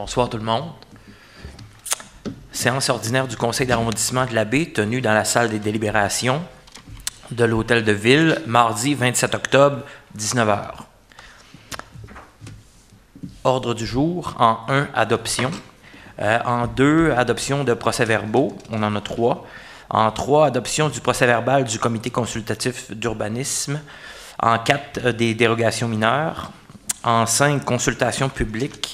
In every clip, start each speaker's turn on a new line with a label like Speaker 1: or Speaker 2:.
Speaker 1: Bonsoir tout le monde. Séance ordinaire du Conseil d'arrondissement de la Baie tenue dans la salle des délibérations de l'Hôtel de Ville, mardi 27 octobre, 19h. Ordre du jour, en 1, adoption. En 2, adoption de procès-verbaux. On en a 3. En 3, adoption du procès-verbal du Comité consultatif d'urbanisme. En 4, des dérogations mineures. En 5, consultation publique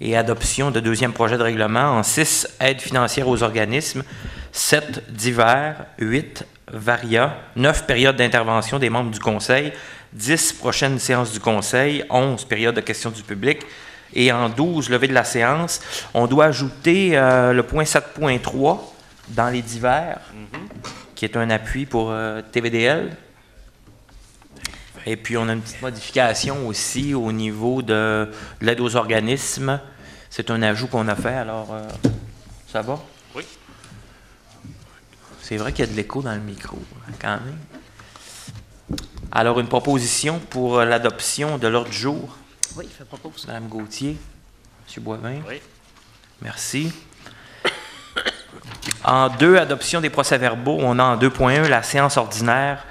Speaker 1: et adoption de deuxième projet de règlement. En 6, aide financière aux organismes. 7, divers. 8, varia. 9, période d'intervention des membres du Conseil. 10, prochaine séance du Conseil. 11, période de questions du public. Et en 12, levée de la séance. On doit ajouter le point 7.3 dans les divers, qui est un appui pour TVDL. Et puis, on a une petite modification aussi au niveau de l'aide aux organismes. C'est un ajout qu'on a fait, alors ça va?
Speaker 2: Oui.
Speaker 1: C'est vrai qu'il y a de l'écho dans le micro, quand même. Alors, une proposition pour l'adoption de l'ordre du jour.
Speaker 3: Oui, je propose.
Speaker 1: Mme Gauthier, M. Boivin.
Speaker 2: Oui.
Speaker 1: Merci. En 2, adoption des procès-verbaux. On a en 2.1 la séance ordinaire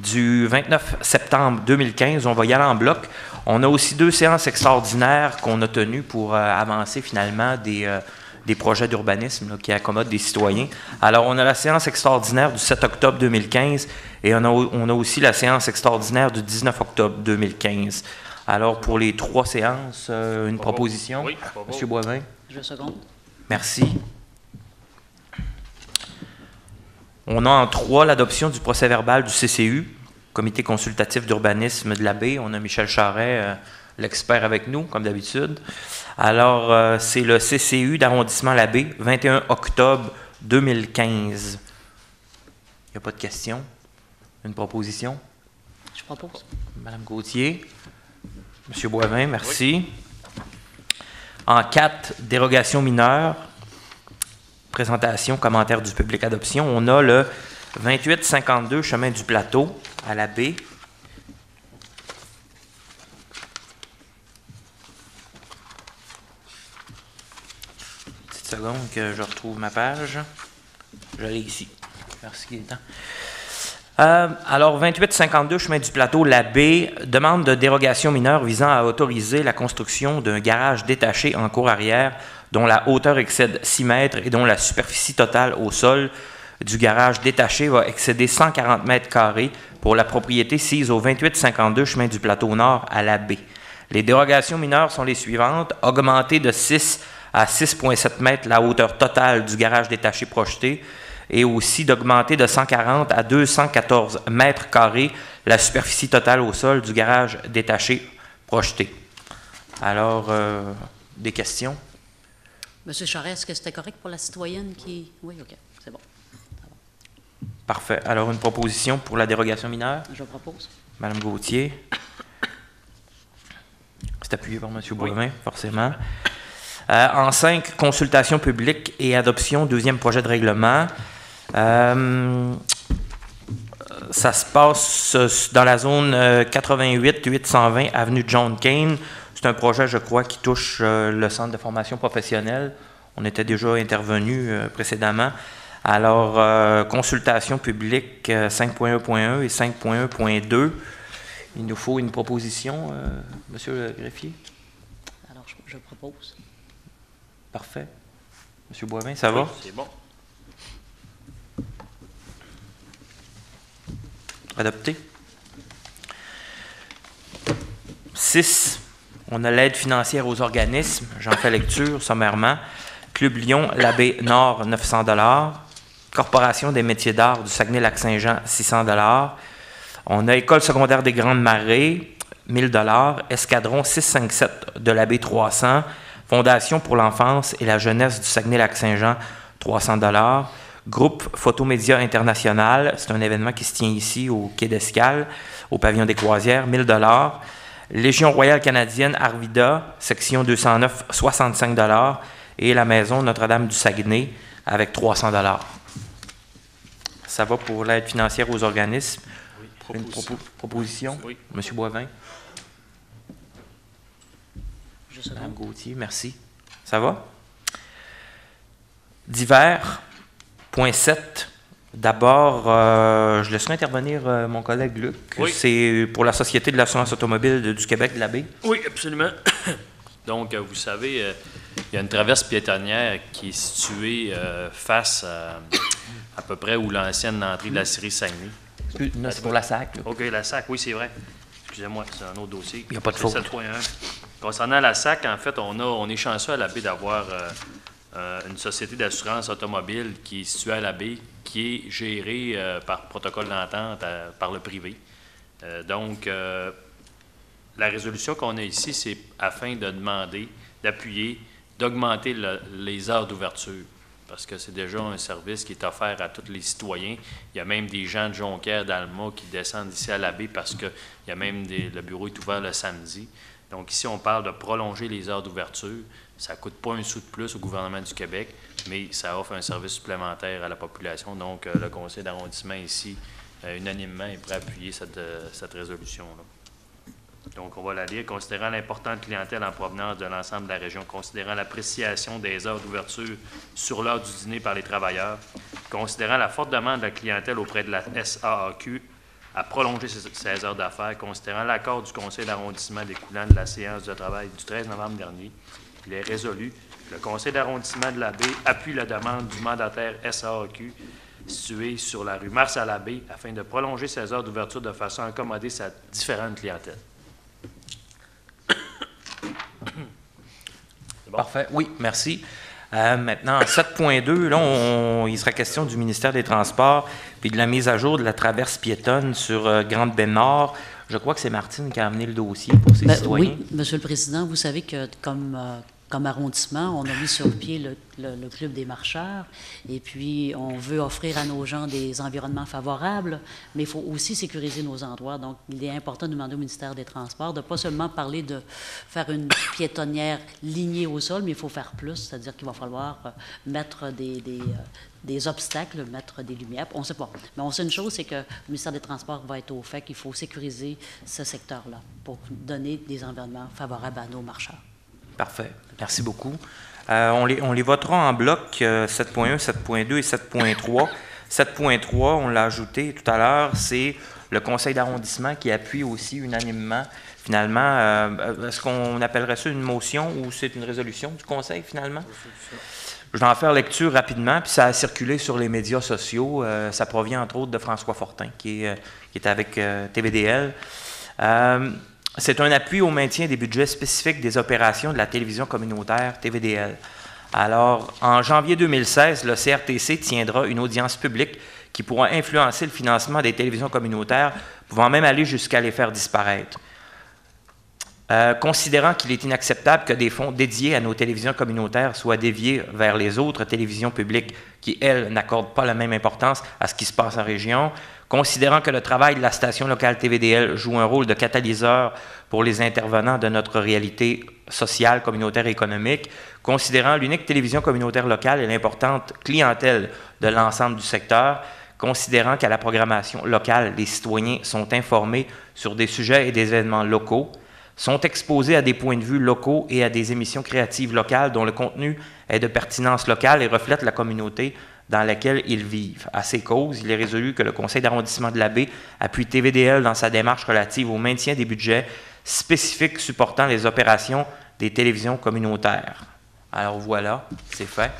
Speaker 1: du 29 septembre 2015. On va y aller en bloc. On a aussi 2 séances extraordinaires qu'on a tenues pour avancer finalement des projets d'urbanisme qui accommodent des citoyens. Alors, on a la séance extraordinaire du 7 octobre 2015 et on a aussi la séance extraordinaire du 19 octobre 2015. Alors, pour les 3 séances, une proposition.
Speaker 2: Oui,
Speaker 1: M. Boivin.
Speaker 3: Je seconde.
Speaker 1: Merci. On a en 3 l'adoption du procès-verbal du CCU, Comité consultatif d'urbanisme de la Baie. On a Michel Charret, l'expert avec nous, comme d'habitude. Alors, c'est le CCU d'arrondissement la Baie, 21 octobre 2015. Il n'y a pas de questions? Une proposition?
Speaker 3: Je propose.
Speaker 1: Mme Gauthier. M. Boivin, merci. Oui. En 4, dérogation mineure. Présentation, commentaire du public, adoption. On a le 2852 chemin du Plateau à la Baie. Petite seconde que je retrouve ma page. Je l'ai ici. Merci, Gaëtan. Alors, 2852 chemin du Plateau, la Baie, demande de dérogation mineure visant à autoriser la construction d'un garage détaché en cour arrière dont la hauteur excède 6 mètres et dont la superficie totale au sol du garage détaché va excéder 140 mètres carrés pour la propriété sise au 2852 chemin du Plateau Nord à la Baie. Les dérogations mineures sont les suivantes. Augmenter de 6 à 6,7 mètres la hauteur totale du garage détaché projeté et aussi d'augmenter de 140 à 214 mètres carrés la superficie totale au sol du garage détaché projeté. Alors, des questions?
Speaker 3: Monsieur Charest, est-ce que c'était correct pour la citoyenne qui... Oui, OK, c'est bon.
Speaker 1: Parfait. Alors, une proposition pour la dérogation mineure?
Speaker 3: Je propose.
Speaker 1: Mme Gauthier. C'est appuyé par M. Boivin, forcément. En 5, consultation publique et adoption, deuxième projet de règlement. Ça se passe dans la zone 88-820 avenue John Kane. C'est un projet, je crois, qui touche le centre de formation professionnelle. On était déjà intervenu précédemment. Alors, consultation publique 5.1.1 et 5.1.2. Il nous faut une proposition, Monsieur le greffier.
Speaker 3: Alors, je propose.
Speaker 1: Parfait. Monsieur Boivin, ça va?
Speaker 2: Oui, c'est bon.
Speaker 1: Adopté. 6. On a l'aide financière aux organismes. J'en fais lecture sommairement. Club Lyon, la Baie Nord, 900 $. Corporation des métiers d'art du Saguenay-Lac-Saint-Jean, 600 $. On a École secondaire des Grandes Marées, 1000 $. Escadron 657 de la Baie, 300 $. Fondation pour l'enfance et la jeunesse du Saguenay-Lac-Saint-Jean, 300 $. Groupe Photomédia International, c'est un événement qui se tient ici au Quai d'Escale, au pavillon des Croisières, 1000 $. Légion royale canadienne Arvida, section 209, 65 $. Et la maison Notre-Dame du Saguenay avec 300 $. Ça va pour l'aide financière aux organismes.
Speaker 2: Oui,
Speaker 1: Une proposition?
Speaker 2: Oui.
Speaker 1: M. Boivin?
Speaker 3: Je seconde.
Speaker 1: Mme Gauthier, merci. Ça Ça va? Divers, point 7. D'abord, je laisserai intervenir mon collègue Luc.
Speaker 2: Oui.
Speaker 1: C'est pour la Société de l'assurance automobile du Québec de la baie.
Speaker 2: Oui, absolument. Donc, vous savez, il y a une traverse piétonnière qui est située face à peu près où l'ancienne entrée de la série Saguenay.
Speaker 1: Non, c'est pour la SAC. Là.
Speaker 2: OK, la SAC, oui, c'est vrai. Excusez-moi, c'est un autre dossier.
Speaker 1: Il n'y a pas de faute.
Speaker 2: 7.1. Concernant la SAC, en fait, on est chanceux à la baie d'avoir une société d'assurance automobile qui est située à la baie, qui est gérée par protocole d'entente par le privé. Donc, la résolution qu'on a ici, c'est afin de demander, d'appuyer, d'augmenter les heures d'ouverture, parce que c'est déjà un service qui est offert à tous les citoyens. Il y a même des gens de Jonquière, d'Alma, qui descendent ici à la baie parce que il y a même le bureau est ouvert le samedi. Donc ici, on parle de prolonger les heures d'ouverture. Ça ne coûte pas un sou de plus au gouvernement du Québec, mais ça offre un service supplémentaire à la population. Donc, le conseil d'arrondissement ici, unanimement, est prêt à appuyer cette résolution-là. Donc, on va la lire. Considérant l'importante clientèle en provenance de l'ensemble de la région, considérant l'appréciation des heures d'ouverture sur l'heure du dîner par les travailleurs, considérant la forte demande de la clientèle auprès de la SAAQ à prolonger ces heures d'affaires, considérant l'accord du conseil d'arrondissement découlant de la séance de travail du 13 novembre dernier, il est résolu que le conseil d'arrondissement de la baie appuie la demande du mandataire SAAQ situé sur la rue Mars à la baie afin de prolonger ses heures d'ouverture de façon à accommoder sa différente clientèle.
Speaker 1: Bon. Parfait. Oui, merci. Maintenant, 7.2, là, il sera question du ministère des Transports puis de la mise à jour de la traverse piétonne sur Grande-Baie-Nord. Je crois que c'est Martine qui a amené le dossier pour ses citoyens.
Speaker 3: Oui, Monsieur le Président, vous savez que comme arrondissement, on a mis sur pied le Club des marcheurs et puis on veut offrir à nos gens des environnements favorables, mais il faut aussi sécuriser nos endroits. Donc, il est important de demander au ministère des Transports de ne pas seulement parler de faire une piétonnière lignée au sol, mais il faut faire plus, c'est-à-dire qu'il va falloir mettre des obstacles, mettre des lumières. On ne sait pas. Mais on sait une chose, c'est que le ministère des Transports va être au fait qu'il faut sécuriser ce secteur-là pour donner des environnements favorables à nos marcheurs.
Speaker 1: Parfait. Merci beaucoup. On les votera en bloc 7.1, 7.2 et 7.3. 7.3, on l'a ajouté tout à l'heure, c'est le conseil d'arrondissement qui appuie aussi unanimement. Finalement, est-ce qu'on appellerait ça une motion ou c'est une résolution du conseil finalement? Je vais en faire lecture rapidement, puis ça a circulé sur les médias sociaux. Ça provient entre autres de François Fortin qui est avec TVDL. C'est un appui au maintien des budgets spécifiques des opérations de la télévision communautaire TVDL. Alors, en janvier 2016, le CRTC tiendra une audience publique qui pourra influencer le financement des télévisions communautaires, pouvant même aller jusqu'à les faire disparaître. Considérant qu'il est inacceptable que des fonds dédiés à nos télévisions communautaires soient déviés vers les autres télévisions publiques qui, elles, n'accordent pas la même importance à ce qui se passe en région, considérant que le travail de la station locale TVDL joue un rôle de catalyseur pour les intervenants de notre réalité sociale, communautaire et économique, considérant l'unique télévision communautaire locale et l'importante clientèle de l'ensemble du secteur, considérant qu'à la programmation locale, les citoyens sont informés sur des sujets et des événements locaux, sont exposés à des points de vue locaux et à des émissions créatives locales dont le contenu est de pertinence locale et reflète la communauté dans laquelle ils vivent. À ces causes, il est résolu que le conseil d'arrondissement de la baie appuie TVDL dans sa démarche relative au maintien des budgets spécifiques supportant les opérations des télévisions communautaires. Alors voilà, c'est fait.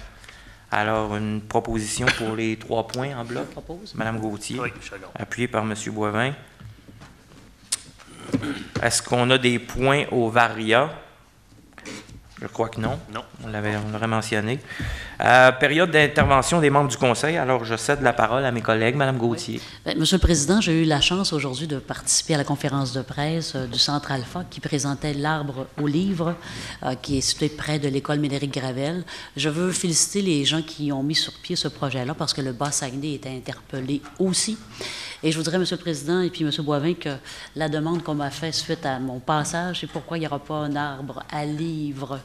Speaker 1: Alors, une proposition pour les 3 points en bloc. Mme Gauthier,
Speaker 2: oui,
Speaker 1: appuyée par M. Boivin. Est-ce qu'on a des points au Varia? Je crois que non.
Speaker 2: Non.
Speaker 1: On l'aurait mentionné. Période d'intervention des membres du Conseil. Alors, je cède la parole à mes collègues. Mme Gauthier.
Speaker 3: Oui. Monsieur le Président, j'ai eu la chance aujourd'hui de participer à la conférence de presse du Centre Alpha qui présentait l'arbre au livre qui est situé près de l'école Médéric-Gravel. Je veux féliciter les gens qui ont mis sur pied ce projet-là parce que le Bas-Saguenay était interpellé aussi. Et je voudrais, M. le Président et puis M. Boivin, que la demande qu'on m'a faite suite à mon passage, c'est pourquoi il n'y aura pas un arbre à livres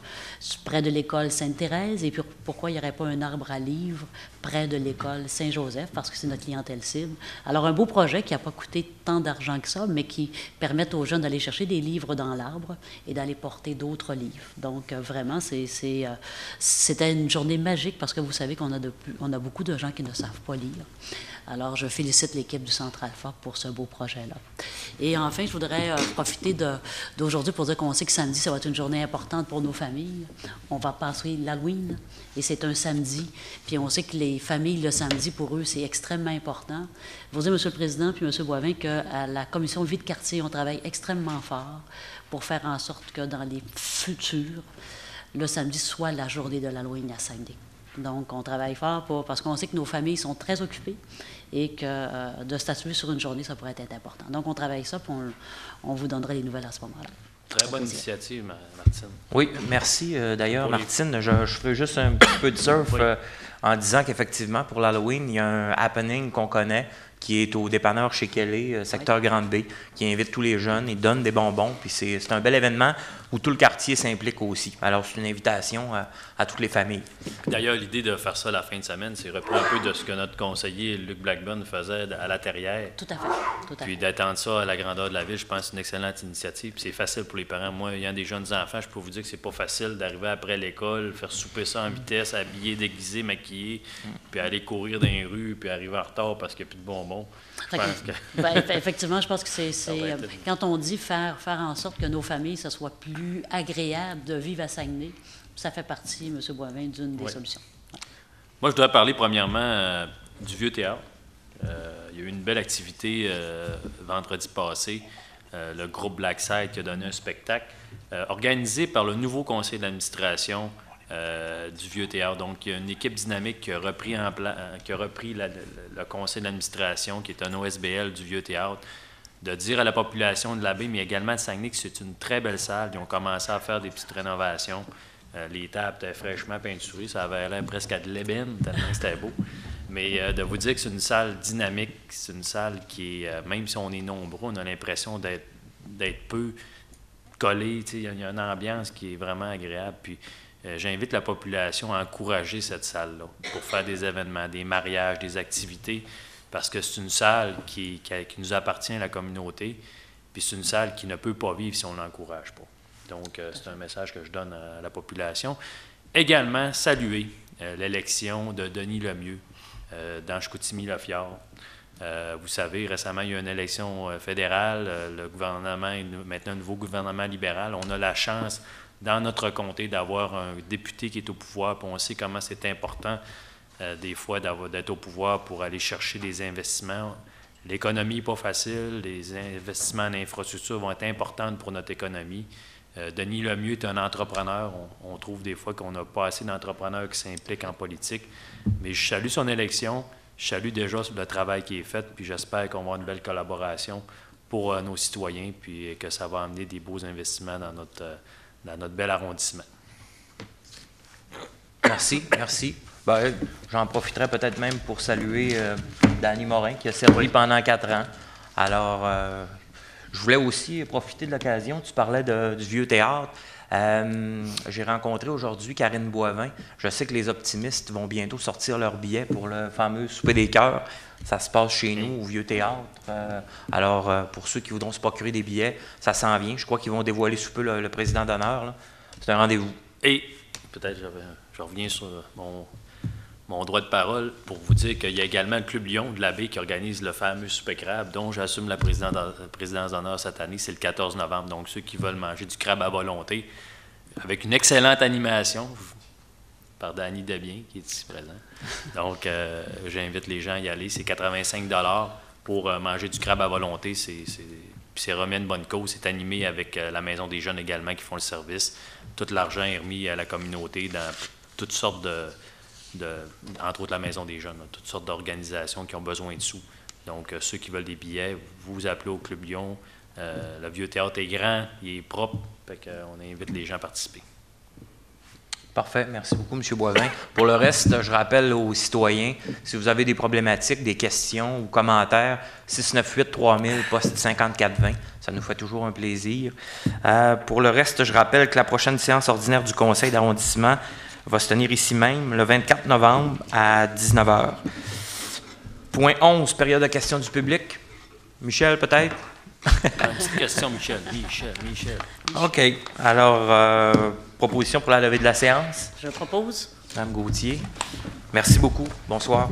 Speaker 3: près de l'école Sainte-Thérèse et puis pourquoi il n'y aurait pas un arbre à livres près de l'école Saint-Joseph, parce que c'est notre clientèle cible. Alors, un beau projet qui n'a pas coûté tant d'argent que ça, mais qui permet aux jeunes d'aller chercher des livres dans l'arbre et d'aller porter d'autres livres. Donc, vraiment, c'était une journée magique parce que vous savez qu'on a beaucoup de gens qui ne savent pas lire. Alors, je félicite l'équipe du Centre Alpha pour ce beau projet-là. Et enfin, je voudrais profiter d'aujourd'hui pour dire qu'on sait que samedi, ça va être une journée importante pour nos familles. On va passer l'Halloween, et c'est un samedi. Puis on sait que les familles, le samedi, pour eux, c'est extrêmement important. Je vous dire, M. le Président puis M. Boivin, qu'à la Commission vie de quartier, on travaille extrêmement fort pour faire en sorte que dans les futurs, le samedi soit la journée de l'Halloween à Saguenay. Donc, on travaille fort parce qu'on sait que nos familles sont très occupées et que de statuer sur une journée, ça pourrait être important. Donc, on travaille ça, puis on vous donnera les nouvelles à ce moment-là.
Speaker 2: Très bonne initiative, Martine.
Speaker 1: Oui, merci. D'ailleurs, Martine, je ferai juste un petit peu de surf en disant qu'effectivement, pour l'Halloween, il y a un happening qu'on connaît qui est au dépanneur chez Kelly, secteur Grande-Baie, qui invite tous les jeunes, il donne des bonbons, puis c'est un bel événement où tout le quartier s'implique aussi. Alors, c'est une invitation à toutes les familles.
Speaker 2: D'ailleurs, l'idée de faire ça la fin de semaine, c'est reprendre un peu de ce que notre conseiller Luc Blackburn faisait à la Terrière.
Speaker 3: Tout à fait.
Speaker 2: Puis d'étendre ça à la grandeur de la ville, je pense que c'est une excellente initiative. Puis c'est facile pour les parents. Moi, ayant des jeunes enfants, je peux vous dire que c'est pas facile d'arriver après l'école, faire souper ça en vitesse, habiller, déguiser, maquiller, puis aller courir dans les rues, puis arriver en retard parce qu'il n'y a plus de bonbons.
Speaker 3: Effectivement, je pense que c'est quand on dit faire en sorte que nos familles, ça soit plus agréable de vivre à Saguenay, ça fait partie, M. Boivin, d'une des solutions. Ouais.
Speaker 2: Moi, je voudrais parler premièrement du Vieux Théâtre. Il y a eu une belle activité vendredi passé. Le groupe Blackside qui a donné un spectacle organisé par le nouveau conseil d'administration du Vieux Théâtre. Donc, il y a une équipe dynamique qui a repris, le conseil d'administration, qui est un OSBL du Vieux Théâtre, de dire à la population de la baie, mais également de Saguenay, que c'est une très belle salle. Ils ont commencé à faire des petites rénovations. Les tables étaient fraîchement peinturées. Ça avait l'air presque à de l'ébène, tellement c'était beau. Mais de vous dire que c'est une salle dynamique, c'est une salle qui est, même si on est nombreux, on a l'impression d'être peu collés. Il y a une ambiance qui est vraiment agréable. Puis, j'invite la population à encourager cette salle-là pour faire des événements, des mariages, des activités, parce que c'est une salle qui nous appartient à la communauté, puis c'est une salle qui ne peut pas vivre si on ne l'encourage pas. Donc, c'est un message que je donne à la population. Également, saluer l'élection de Denis Lemieux dans Chicoutimi-Le-Fjord. Vous savez, récemment, il y a eu une élection fédérale. Le gouvernement est maintenant un nouveau gouvernement libéral. On a la chance dans notre comté d'avoir un député qui est au pouvoir, puis on sait comment c'est important des fois d'être au pouvoir pour aller chercher des investissements. L'économie n'est pas facile, les investissements en infrastructure vont être importants pour notre économie. Denis Lemieux est un entrepreneur. On trouve des fois qu'on n'a pas assez d'entrepreneurs qui s'impliquent en politique, mais je salue son élection, je salue déjà le travail qui est fait, puis j'espère qu'on va avoir une belle collaboration pour nos citoyens, puis que ça va amener des beaux investissements dans notre bel arrondissement.
Speaker 1: Merci. Ben, j'en profiterai peut-être même pour saluer Danny Morin, qui a servi pendant 4 ans. Alors, je voulais aussi profiter de l'occasion. Tu parlais du Vieux Théâtre. J'ai rencontré aujourd'hui Karine Boivin. Je sais que les optimistes vont bientôt sortir leurs billets pour le fameux Souper des cœurs. Ça se passe chez nous, au Vieux Théâtre. Alors, pour ceux qui voudront se procurer des billets, ça s'en vient. Je crois qu'ils vont dévoiler sous peu le président d'honneur. C'est un rendez-vous.
Speaker 2: Et peut-être, je reviens sur mon droit de parole pour vous dire qu'il y a également le Club Lyon de la baie qui organise le fameux souper crabe dont j'assume la présidence d'honneur cette année. C'est le 14 novembre. Donc, ceux qui veulent manger du crabe à volonté, avec une excellente animation par Danny Debien, qui est ici présent. Donc, j'invite les gens à y aller. C'est 85 $ pour manger du crabe à volonté. C'est remis à une bonne cause. C'est animé avec la Maison des jeunes également qui font le service. Tout l'argent est remis à la communauté dans toutes sortes entre autres la Maison des jeunes, toutes sortes d'organisations qui ont besoin de sous. Donc, ceux qui veulent des billets, vous appelez au Club Lyon. Le Vieux Théâtre est grand, il est propre, fait qu'on invite les gens à participer.
Speaker 1: Parfait. Merci beaucoup, M. Boivin. Pour le reste, je rappelle aux citoyens, si vous avez des problématiques, des questions ou commentaires, 698-3000, poste 5420. Ça nous fait toujours un plaisir. Pour le reste, je rappelle que la prochaine séance ordinaire du conseil d'arrondissement va se tenir ici même, le 24 novembre à 19h. Point 11, période de questions du public. Michel, peut-être?
Speaker 2: Une petite question, Michel. Michel.
Speaker 1: OK. Alors, proposition pour la levée de la séance?
Speaker 3: Je propose.
Speaker 1: Mme Gauthier. Merci beaucoup. Bonsoir.